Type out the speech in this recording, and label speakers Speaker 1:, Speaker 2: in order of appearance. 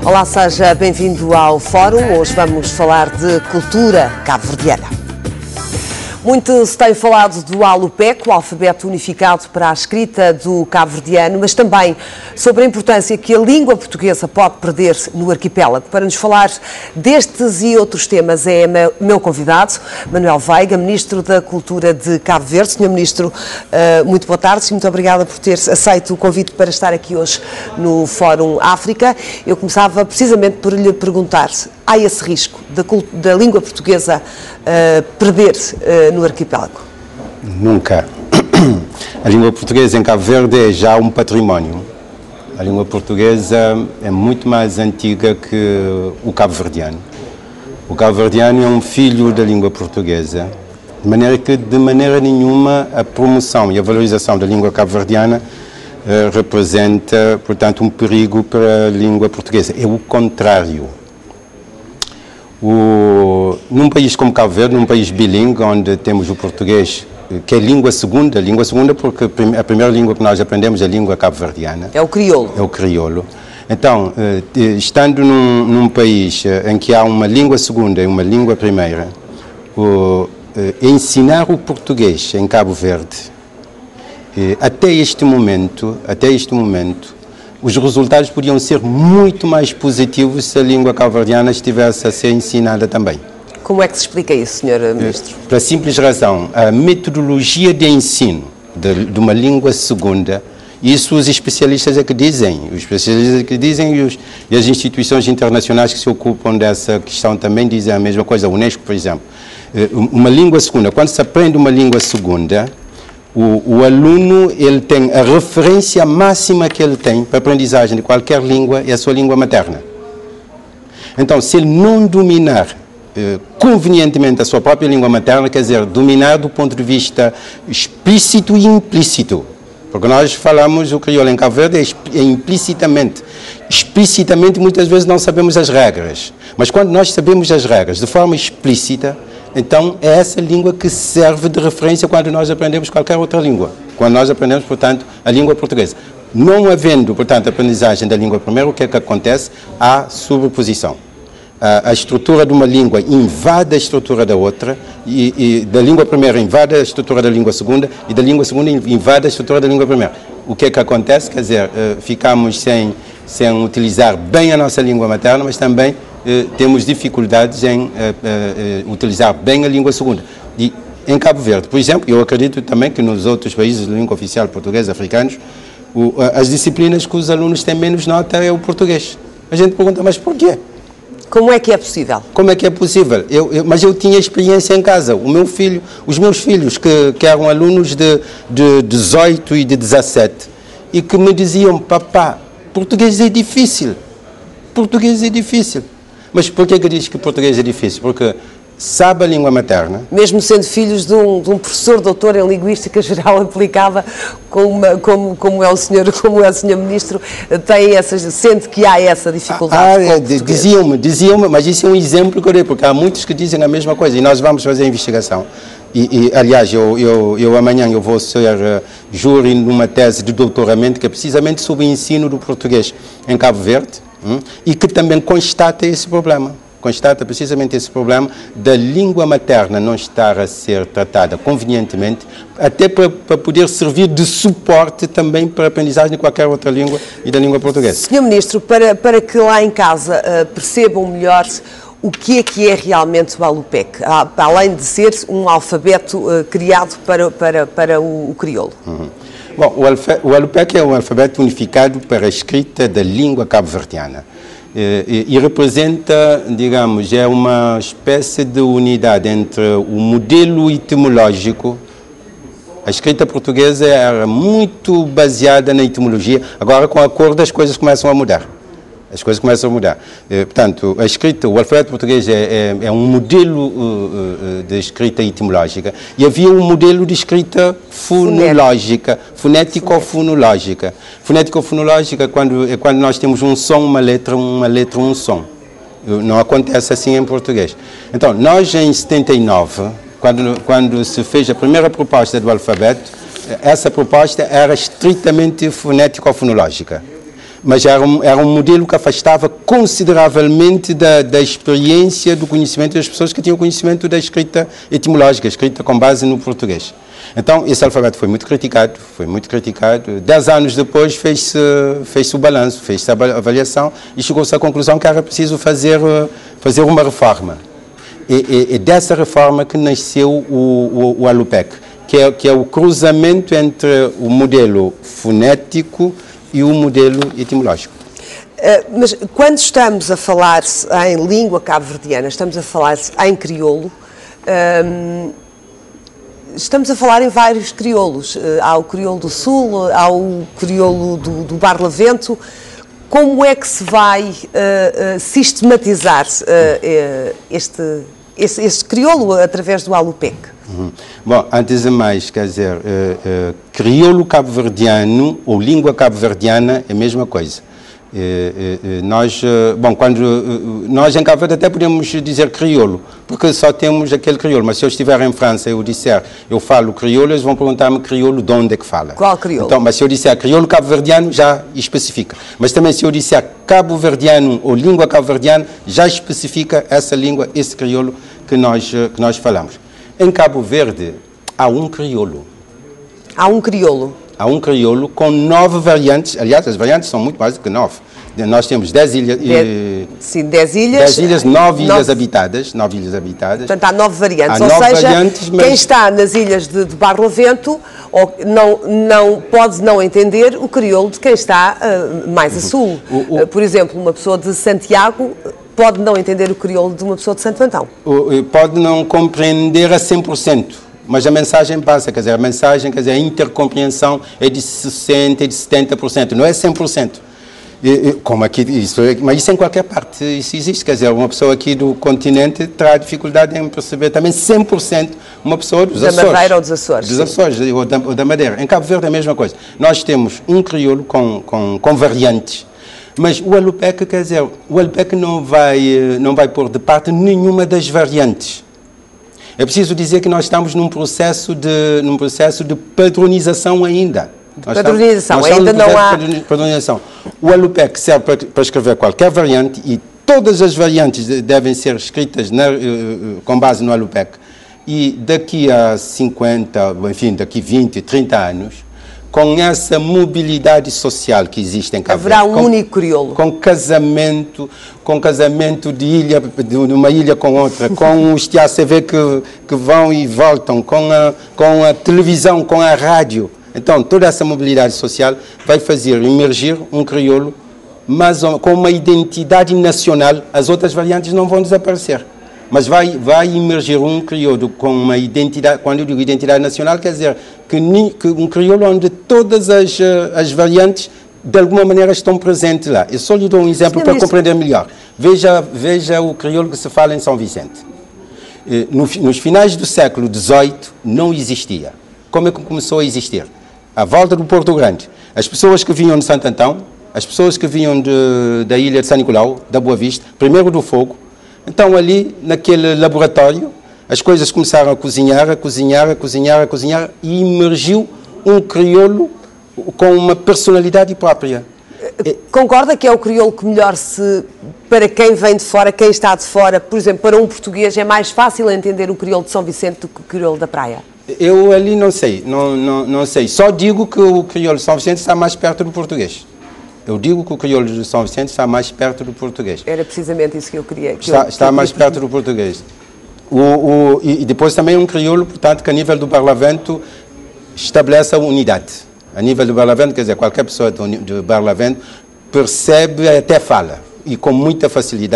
Speaker 1: Olá, seja bem-vindo ao Fórum. Hoje vamos falar de cultura cabo-verdiana. Muito se tem falado do ALUPEC, o alfabeto unificado para a escrita do cabo-verdiano, mas também sobre a importância que a língua portuguesa pode perder no arquipélago. Para nos falar destes e outros temas é meu convidado, Manuel Veiga, Ministro da Cultura de Cabo Verde. Senhor Ministro, muito boa tarde e muito obrigada por ter aceito o convite para estar aqui hoje no Fórum África. Eu começava precisamente por lhe perguntar, há esse risco da língua portuguesa perder no arquipélago?
Speaker 2: Nunca. A língua portuguesa em Cabo Verde é já um património. A língua portuguesa é muito mais antiga que o cabo-verdiano. O cabo-verdiano é um filho da língua portuguesa, de maneira que, de maneira nenhuma, a promoção e a valorização da língua cabo-verdiana representa, portanto, um perigo para a língua portuguesa. É o contrário. Num país como Cabo Verde, num país bilíngue, onde temos o português, que é língua segunda porque a primeira língua que nós aprendemos é a língua cabo-verdiana.
Speaker 1: É o crioulo.
Speaker 2: É o crioulo. Então, estando num país em que há uma língua segunda e uma língua primeira, ensinar o português em Cabo Verde, até este momento, os resultados podiam ser muito mais positivos se a língua cabo-verdiana estivesse a ser ensinada também.
Speaker 1: Como é que se explica isso, Sr. Ministro?
Speaker 2: Pela simples razão, a metodologia de ensino de uma língua segunda, isso os especialistas é que dizem, e as instituições internacionais que se ocupam dessa questão também dizem a mesma coisa. A Unesco, por exemplo, uma língua segunda, quando se aprende uma língua segunda, o aluno, ele tem a referência máxima que ele tem para a aprendizagem de qualquer língua é a sua língua materna. Então, se ele não dominar convenientemente a sua própria língua materna, quer dizer, dominar do ponto de vista explícito e implícito, porque nós falamos o crioulo em Cabo Verde implicitamente. Explicitamente, muitas vezes não sabemos as regras, mas quando nós sabemos as regras de forma explícita, então é essa língua que serve de referência quando nós aprendemos qualquer outra língua. Quando nós aprendemos, portanto, a língua portuguesa. Não havendo, portanto, a aprendizagem da língua primeira, o que é que acontece? Há sobreposição. A estrutura de uma língua invade a estrutura da outra, e da língua primeira invade a estrutura da língua segunda, e da língua segunda invade a estrutura da língua primeira. O que é que acontece? Quer dizer, ficamos sem utilizar bem a nossa língua materna, mas também temos dificuldades em utilizar bem a língua segunda. E em Cabo Verde, por exemplo, eu acredito também que nos outros países de língua oficial portuguesa, africanos, as disciplinas que os alunos têm menos nota é o português. A gente pergunta, mas porquê?
Speaker 1: Como é que é possível?
Speaker 2: Como é que é possível? Mas eu tinha experiência em casa. Os meus filhos, que eram alunos de 18 e de 17, e que me diziam, papá, português é difícil. Português é difícil. Mas por que diz que português é difícil? Porque sabe a língua materna.
Speaker 1: Mesmo sendo filhos de um professor doutor em Linguística Geral Aplicada, como é o senhor Ministro, sente que há essa dificuldade?
Speaker 2: Diziam-me, mas isso é um exemplo que eu dei, porque há muitos que dizem a mesma coisa, e nós vamos fazer a investigação. Aliás, eu amanhã vou ser júri numa tese de doutoramento que é precisamente sobre o ensino do português em Cabo Verde, e que também constata esse problema. Constata precisamente esse problema da língua materna não estar a ser tratada convenientemente, até para poder servir de suporte também para a aprendizagem de qualquer outra língua e da língua portuguesa.
Speaker 1: Sr. Ministro, para que lá em casa percebam melhor o que é realmente o ALUPEC, além de ser um alfabeto criado para o crioulo?
Speaker 2: Bom, o ALUPEC é um alfabeto unificado para a escrita da língua cabo-verdiana. E representa, digamos, é uma espécie de unidade entre o modelo etimológico. A escrita portuguesa era muito baseada na etimologia, agora com o acordo as coisas começam a mudar. Portanto, o alfabeto português é um modelo de escrita etimológica, e havia um modelo de escrita fonológica, fonético-fonológica. Fonético-fonológica é quando nós temos um som, uma letra, um som. Não acontece assim em português. Então, nós em 79, quando se fez a primeira proposta do alfabeto, essa proposta era estritamente fonético-fonológica. Mas era um modelo que afastava consideravelmente da experiência, do conhecimento das pessoas que tinham conhecimento da escrita etimológica, escrita com base no português. Então, esse alfabeto foi muito criticado, 10 anos depois fez-se o balanço, fez-se a avaliação e chegou-se à conclusão que era preciso fazer uma reforma. E dessa reforma que nasceu o Alupec, que é o cruzamento entre o modelo fonético e o modelo etimológico.
Speaker 1: Mas quando estamos a falar em língua cabo-verdiana, estamos a falar em crioulo, estamos a falar em vários crioulos. Há o crioulo do Sul, há o crioulo do Barlavento. Como é que se vai sistematizar este crioulo através do Alupec?
Speaker 2: Bom, antes de mais, quer dizer, crioulo cabo-verdiano ou língua cabo-verdiana é a mesma coisa. Nós em Cabo Verde até podemos dizer crioulo, porque só temos aquele crioulo, mas se eu estiver em França e eu disser, eu falo crioulo, eles vão perguntar-me crioulo de onde é que fala.
Speaker 1: Qual crioulo?
Speaker 2: Então, mas se eu disser crioulo cabo-verdiano, já especifica. Mas também se eu disser cabo-verdiano ou língua cabo-verdiana, já especifica essa língua, esse crioulo que nós falamos. Em Cabo Verde, há um crioulo.
Speaker 1: Há um crioulo?
Speaker 2: Há um crioulo com 9 variantes, aliás, as variantes são muito mais do que 9. Nós temos 10 ilhas.
Speaker 1: Sim, 10 ilhas.
Speaker 2: 10 ilhas, 9 ilhas habitadas. 9 ilhas habitadas.
Speaker 1: Portanto, há 9 variantes.
Speaker 2: Há 9
Speaker 1: ou seja,
Speaker 2: variantes, mas...
Speaker 1: quem está nas ilhas de Barlavento não pode não entender o crioulo de quem está mais a sul. Por exemplo, uma pessoa de Santiago pode não entender o crioulo de uma pessoa de Santo Antão.
Speaker 2: Pode não compreender a 100%. Mas a mensagem passa, quer dizer, a intercompreensão é de 60%, de 70%, não é 100%. Como aqui, mas isso em qualquer parte, isso existe, quer dizer, uma pessoa aqui do continente terá dificuldade em perceber também 100% uma pessoa dos Açores.
Speaker 1: Da Madeira ou dos Açores.
Speaker 2: Dos Açores, ou da Madeira. Em Cabo Verde é a mesma coisa. Nós temos um crioulo com variantes, mas o Alupec, quer dizer, o Alupec não vai pôr de parte nenhuma das variantes. É preciso dizer que nós estamos num processo de padronização ainda.
Speaker 1: Padronização, ainda não há...
Speaker 2: Padronização. O Alupec serve para escrever qualquer variante e todas as variantes devem ser escritas com base no Alupec. E daqui a 50, enfim, daqui 20, 30 anos, com essa mobilidade social que existe em Cabo Verde.
Speaker 1: Haverá um único crioulo.
Speaker 2: Com casamento de uma ilha com outra, com os TACV que vão e voltam, com a televisão, com a rádio. Então, toda essa mobilidade social vai fazer emergir um crioulo, mas com uma identidade nacional. As outras variantes não vão desaparecer. Mas vai emergir um crioulo com uma identidade, quando eu digo identidade nacional, quer dizer que um crioulo onde todas as variantes de alguma maneira estão presentes lá. Eu só lhe dou um exemplo para compreender melhor. Veja o crioulo que se fala em São Vicente. Nos finais do século XVIII não existia. Como é que começou a existir? À volta do Porto Grande, as pessoas que vinham de Santo Antão, as pessoas que vinham da ilha de São Nicolau, da Boa Vista, primeiro do Fogo. Então ali, naquele laboratório, as coisas começaram a cozinhar e emergiu um crioulo com uma personalidade própria.
Speaker 1: Concorda que é o crioulo que melhor para quem vem de fora, quem está de fora, por exemplo, para um português é mais fácil entender o crioulo de São Vicente do que o crioulo da praia?
Speaker 2: Eu ali não sei, não sei. Só digo que o crioulo de São Vicente está mais perto do português. Eu digo que o crioulo de São Vicente está mais perto do português.
Speaker 1: Era precisamente isso que eu queria.
Speaker 2: Está mais perto do português. E depois também um crioulo, portanto, que a nível do Barlavento estabelece a unidade. A nível do Barlavento, quer dizer, qualquer pessoa do Barlavento percebe, até fala, e com muita facilidade.